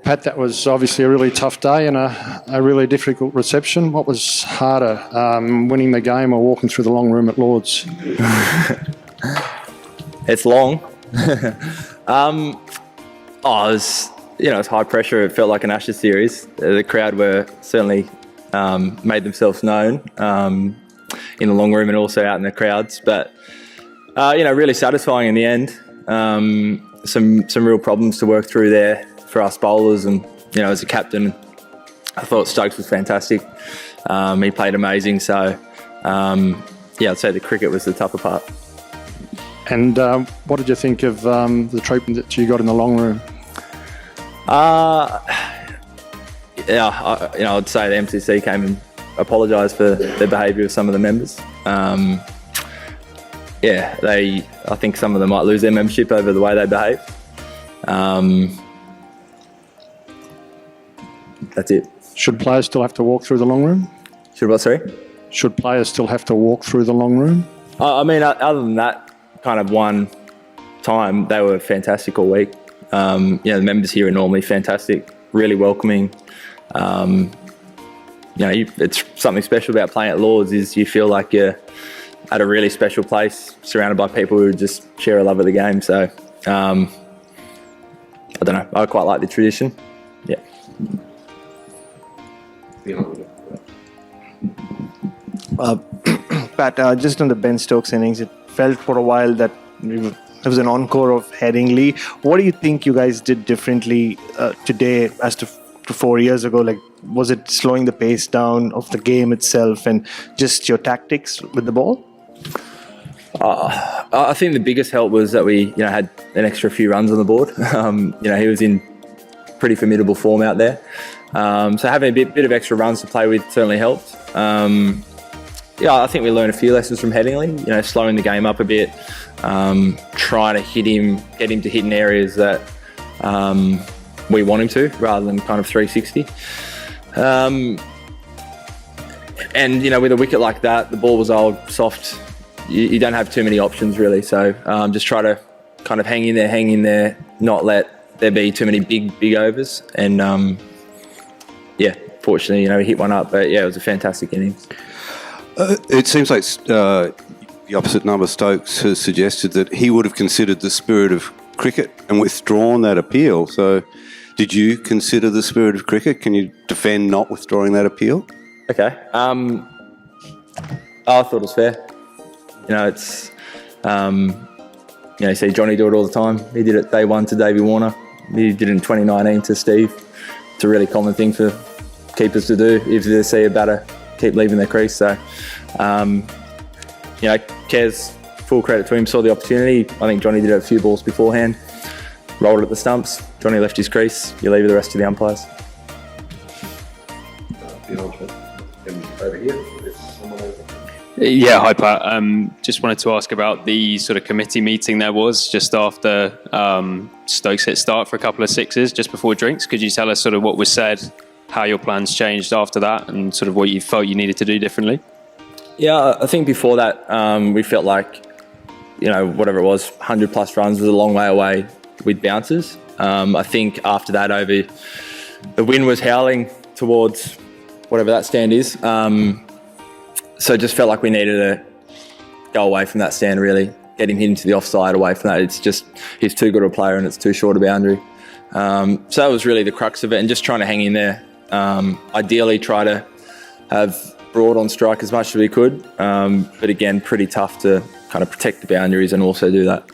Pat, that was obviously a really tough day and a really difficult reception. What was harder, winning the game or walking through the long room at Lord's? It's long. It's high pressure. It felt like an Ashes series. The crowd were certainly made themselves known in the long room and also out in the crowds. But really satisfying in the end. Some real problems to work through there for us bowlers, and as a captain, I thought Stokes was fantastic. He played amazing. So I'd say the cricket was the tougher part. And what did you think of the treatment that you got in the long room? I'd say the MCC came and apologised for their behaviour with some of the members. I think some of them might lose their membership over the way they behave. That's it. Should players still have to walk through the long room? Should what, sorry? Should players still have to walk through the long room? Other than that kind of one time, they were fantastic all week. The members here are normally fantastic, really welcoming. It's something special about playing at Lord's is you feel like you're at a really special place, surrounded by people who just share a love of the game. So, I don't know. I quite like the tradition. Yeah. Pat, just on the Ben Stokes innings, it felt for a while that it was an encore of Headingley. What do you think you guys did differently today as to 4 years ago? Like, was it slowing the pace down of the game itself and just your tactics with the ball? I think the biggest help was that we had an extra few runs on the board. He was in pretty formidable form out there. So having a bit of extra runs to play with certainly helped. I think we learned a few lessons from Headingley, slowing the game up a bit, trying to get him to hit in areas that we want him to, rather than kind of 360. With a wicket like that, the ball was old, soft. You don't have too many options really. So just try to kind of hang in there, not let there be too many big overs. And fortunately, we hit one up. But it was a fantastic innings. It seems like the opposite number, Stokes, has suggested that he would have considered the spirit of cricket and withdrawn that appeal. So did you consider the spirit of cricket? Can you defend not withdrawing that appeal? Okay. I thought it was fair. It's you see Jonny do it all the time. He did it day one to Davey Warner. He did it in 2019 to Steve. It's a really common thing for keepers to do if they see a batter keep leaving their crease. So, Kez, full credit to him, saw the opportunity. I think Jonny did it a few balls beforehand, rolled it at the stumps. Jonny left his crease. You leave the rest to the umpires. Over here. Yeah, hi Pat. Just wanted to ask about the sort of committee meeting there was just after Stokes hit start for a couple of sixes just before drinks. Could you tell us sort of what was said, how your plans changed after that, and sort of what you felt you needed to do differently? Yeah, I think before that we felt like, whatever it was, 100 plus runs was a long way away with bounces. I think after that the wind was howling towards whatever that stand is. So it just felt like we needed to go away from that stand, really, get him into the offside away from that. It's just, he's too good a player and it's too short a boundary. So that was really the crux of it, and just trying to hang in there. Ideally try to have Broad on strike as much as we could, but again, pretty tough to kind of protect the boundaries and also do that.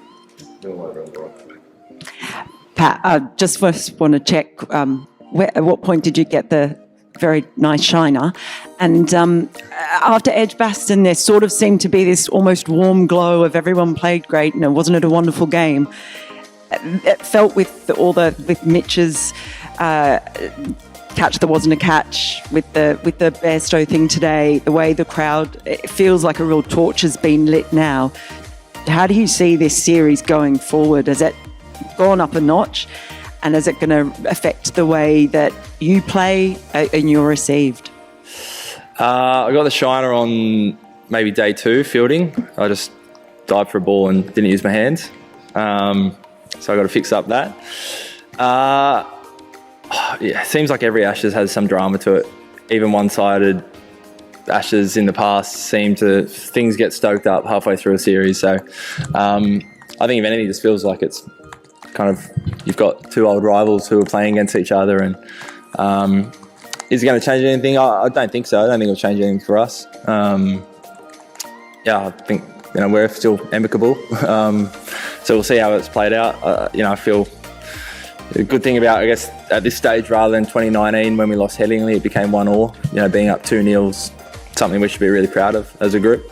Pat, I just first want to check, at what point did you get the very nice shiner? And after Edgbaston, there sort of seemed to be this almost warm glow of everyone played great. Wasn't it a wonderful game? It felt with Mitch's catch that wasn't a catch, with the Bairstow thing today, the way the crowd, it feels like a real torch has been lit now. How do you see this series going forward? Has it gone up a notch? And is it going to affect the way that you play and you're received? I got the shiner on maybe day 2 fielding. I just dived for a ball and didn't use my hands. So I got to fix up that. Yeah, it seems like every Ashes has some drama to it. Even one-sided Ashes in the past things get stoked up halfway through a series. So I think if anything, it just feels like it's kind of, you've got two old rivals who are playing against each other, and is it going to change anything? I don't think so. I don't think it'll change anything for us. I think we're still amicable. So we'll see how it's played out. I feel the good thing about, I guess, at this stage, rather than 2019 when we lost Headingley, it became 1-1. Being up 2-0's something we should be really proud of as a group.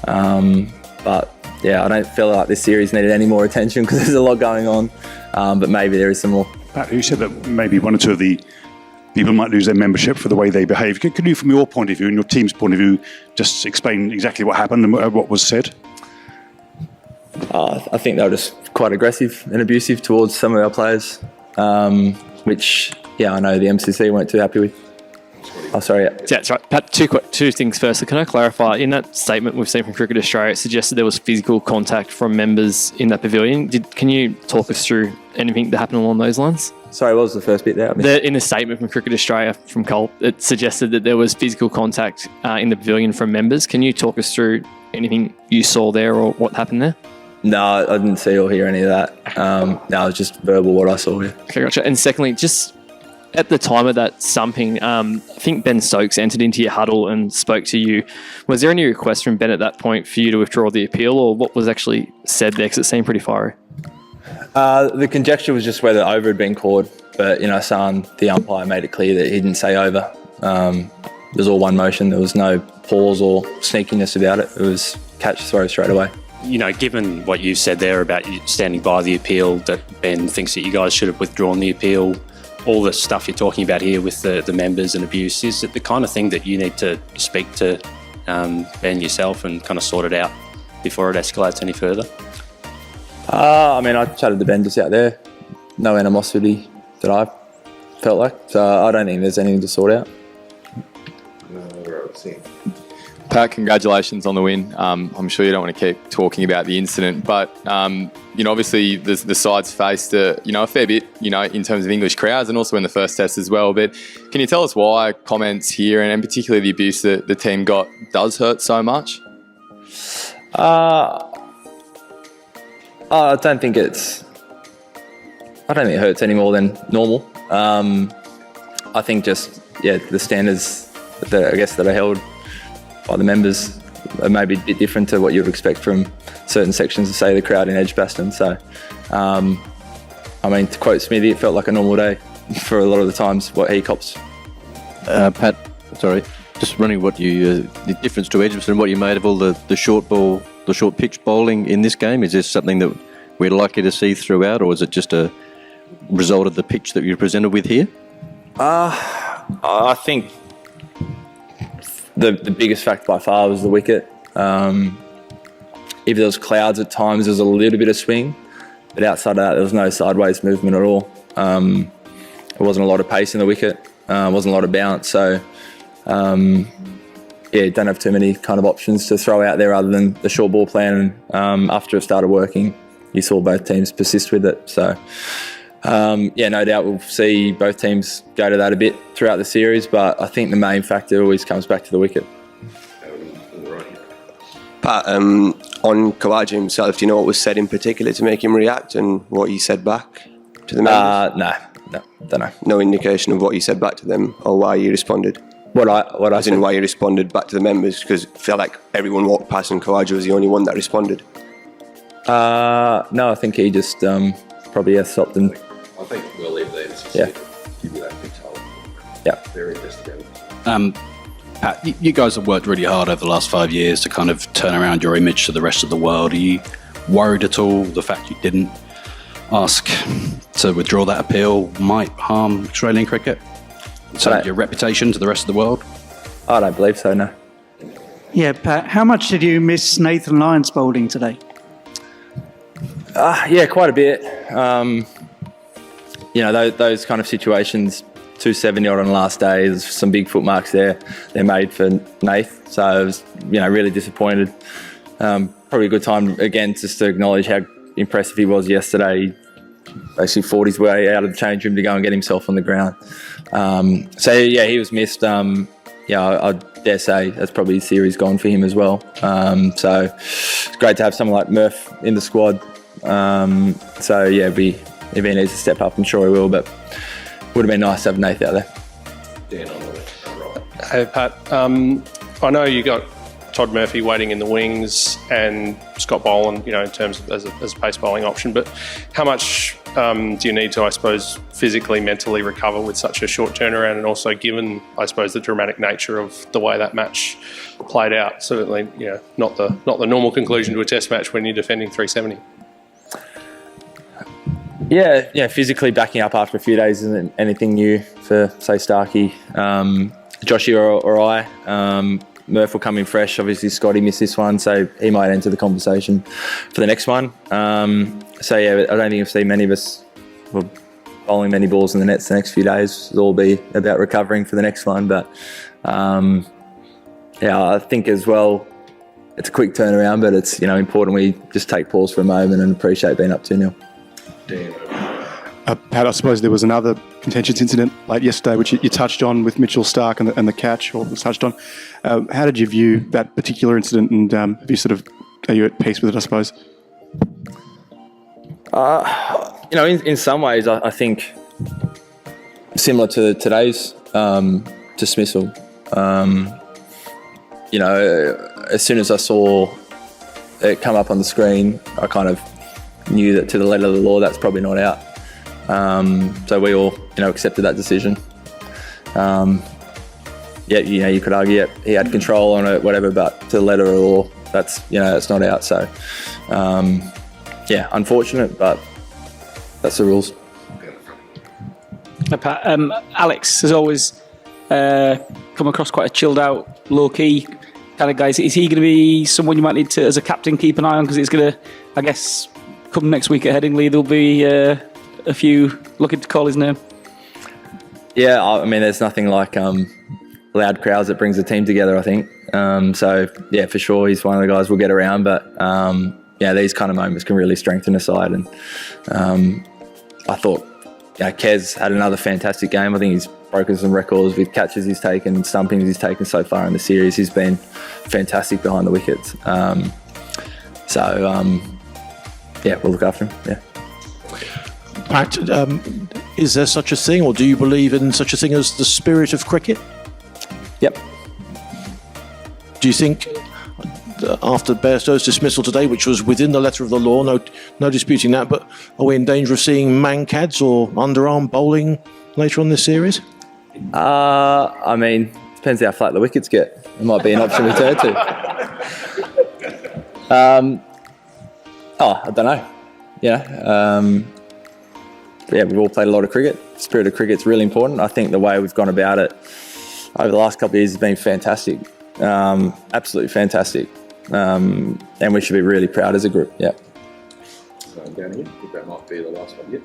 But yeah, I don't feel like this series needed any more attention because there's a lot going on. But maybe there is some more. Pat, you said that maybe one or two of the people might lose their membership for the way they behave. Could you, from your point of view and your team's point of view, just explain exactly what happened and what was said? I think they were just quite aggressive and abusive towards some of our players, which, I know the MCC weren't too happy with. Oh, sorry. Yeah, that's right. Pat, two things first. Can I clarify? In that statement we've seen from Cricket Australia, it suggested there was physical contact from members in that pavilion. Can you talk us through anything that happened along those lines? Sorry, what was the first bit there? In the statement from Cricket Australia from Cole, it suggested that there was physical contact in the pavilion from members. Can you talk us through anything you saw there or what happened there? No, I didn't see or hear any of that. No, it was just verbal what I saw. Yeah. Okay, gotcha. And secondly, just at the time of that stumping, I think Ben Stokes entered into your huddle and spoke to you. Was there any request from Ben at that point for you to withdraw the appeal, or what was actually said there? Because it seemed pretty fiery. The conjecture was just whether over had been called, but San, the umpire, made it clear that he didn't say over. It was all one motion. There was no pause or sneakiness about it. It was catch, throw straight away. Given what you said there about you standing by the appeal, that Ben thinks that you guys should have withdrawn the appeal, all the stuff you're talking about here with the members and abuse, is it the kind of thing that you need to speak to Ben yourself and kind of sort it out before it escalates any further? I chatted to Ben just out there. No animosity that I felt like. So I don't think there's anything to sort out. Pat, congratulations on the win. I'm sure you don't want to keep talking about the incident, but obviously the sides faced a fair bit, in terms of English crowds and also in the first test as well. But can you tell us why comments here and particularly the abuse that the team got does hurt so much? I don't think it hurts any more than normal. I think just the standards that are held by the members are maybe a bit different to what you would expect from certain sections of, say, the crowd in Edgbaston. So, to quote Smithy, it felt like a normal day for a lot of the times what he cops. Pat, sorry, just running the difference to Edgbaston, what you made of all the short ball, the short pitch bowling in this game. Is this something that we're likely to see throughout, or is it just a result of the pitch that you're presented with here? I think the biggest fact by far was the wicket. If there was clouds at times, there was a little bit of swing, but outside of that, there was no sideways movement at all. There wasn't a lot of pace in the wicket, wasn't a lot of bounce, so don't have too many kind of options to throw out there other than the short ball plan. And after it started working, you saw both teams persist with it. So no doubt we'll see both teams go to that a bit throughout the series, but I think the main factor always comes back to the wicket. Pat, on Khawaja himself, do you know what was said in particular to make him react and what he said back to the members? No, don't know. No indication of what he said back to them or why he responded? Why he responded back to the members, because I feel like everyone walked past and Khawaja was the only one that responded. No, I think he just probably stopped and... I think we'll leave there. Give you that detail. Yeah. Very investigative. Pat, you guys have worked really hard over the last 5 years to kind of turn around your image to the rest of the world. Are you worried at all the fact you didn't ask to withdraw that appeal might harm Australian cricket? So your reputation to the rest of the world? I don't believe so, no. Yeah, Pat, how much did you miss Nathan Lyon's bowling today? Quite a bit. Those kind of situations, 270 odd on the last day, there's some big footmarks there. They're made for Nath, so I was, really disappointed. Probably a good time, again, just to acknowledge how impressive he was yesterday. basically fought his way out of the change room to go and get himself on the ground. So yeah, he was missed. I dare say that's probably a series gone for him as well. So it's great to have someone like Murph in the squad. So yeah, if he needs to step up, I'm sure he will. But would have been nice to have Nath out there. Dan on the right. Hey Pat, I know you got Todd Murphy waiting in the wings and Scott Boland, in terms of as a pace bowling option. But how much do you need to, I suppose, physically, mentally recover with such a short turnaround, and also given, I suppose, the dramatic nature of the way that match played out? Certainly, not the normal conclusion to a Test match when you're defending 370. Yeah, physically backing up after a few days isn't anything new for, say, Starkey, Joshy or I. Murph will come in fresh. Obviously, Scotty missed this one, so he might enter the conversation for the next one. So yeah, I don't think you'll see many of us bowling many balls in the nets the next few days. It'll all be about recovering for the next one. But I think as well, it's a quick turnaround, but it's important we just take pause for a moment and appreciate being up 2-0. Pat, I suppose there was another contentious incident late yesterday, which you touched on with Mitchell Starc and the catch, or was touched on. How did you view that particular incident, and are you at peace with it, I suppose? In some ways, I think similar to today's dismissal. As soon as I saw it come up on the screen, I kind of knew that to the letter of the law, that's probably not out. So we all, accepted that decision. You could argue he had control on it, whatever, but to the letter of the law, that's not out. So, unfortunate, but that's the rules. Pat, Alex has always come across quite a chilled out, low key kind of guy. Is he going to be someone you might need to, as a captain, keep an eye on? Because it's going to, I guess, come next week at Headingley, there'll be a few looking to call his name. Yeah, I mean, there's nothing like loud crowds that brings the team together, I think. So, yeah, for sure, he's one of the guys we'll get around. But, these kind of moments can really strengthen a side. And I thought Kez had another fantastic game. I think he's broken some records with catches he's taken, stumpings he's taken so far in the series. He's been fantastic behind the wickets. We'll look after him, yeah. Pat, is there such a thing, or do you believe in such a thing as the spirit of cricket? Yep. Do you think, after Bairstow's dismissal today, which was within the letter of the law, no disputing that, but are we in danger of seeing mancads or underarm bowling later on this series? I mean, depends how flat the wickets get. It might be an option to turn to. I don't know. We've all played a lot of cricket. The spirit of cricket's really important. I think the way we've gone about it over the last couple of years has been fantastic. Absolutely fantastic. And we should be really proud as a group, yeah. Down here, I think that might be the last one, yeah.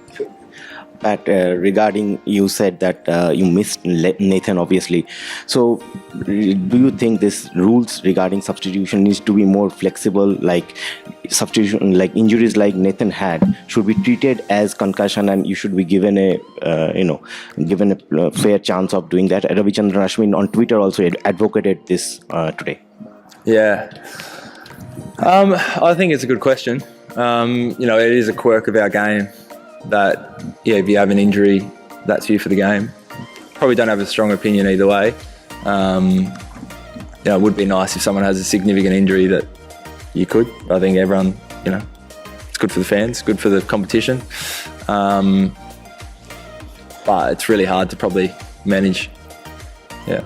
Pat, regarding, you said that you missed Nathan, obviously. So, do you think this rules regarding substitution needs to be more flexible? Like substitution, like injuries like Nathan had, should be treated as concussion, and you should be given a fair chance of doing that. Ravichandran Ashwin on Twitter also advocated this today. Yeah, I think it's a good question. It is a quirk of our game that, if you have an injury, that's you for the game. Probably don't have a strong opinion either way. It would be nice if someone has a significant injury that you could. I think everyone, it's good for the fans, good for the competition. But it's really hard to probably manage. Yeah.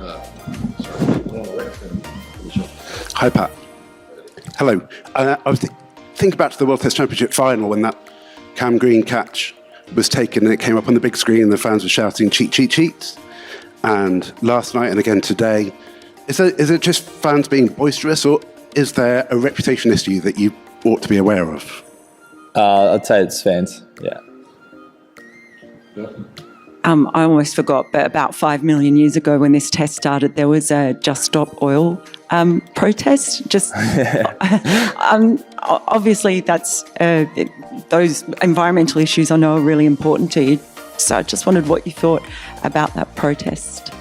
Hi, Pat. Hello. I was thinking back to the World Test Championship final when that Cam Green catch was taken and it came up on the big screen and the fans were shouting cheat, cheat, cheat. And last night and again today, is it just fans being boisterous, or is there a reputation issue that you ought to be aware of? I'd say it's fans, yeah. I almost forgot, but about 5 million years ago when this test started, there was a Just Stop Oil protest? Just obviously, that's those environmental issues I know are really important to you. So I just wondered what you thought about that protest.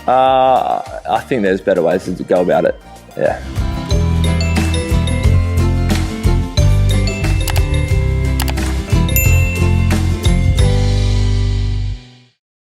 I think there's better ways to go about it. Yeah.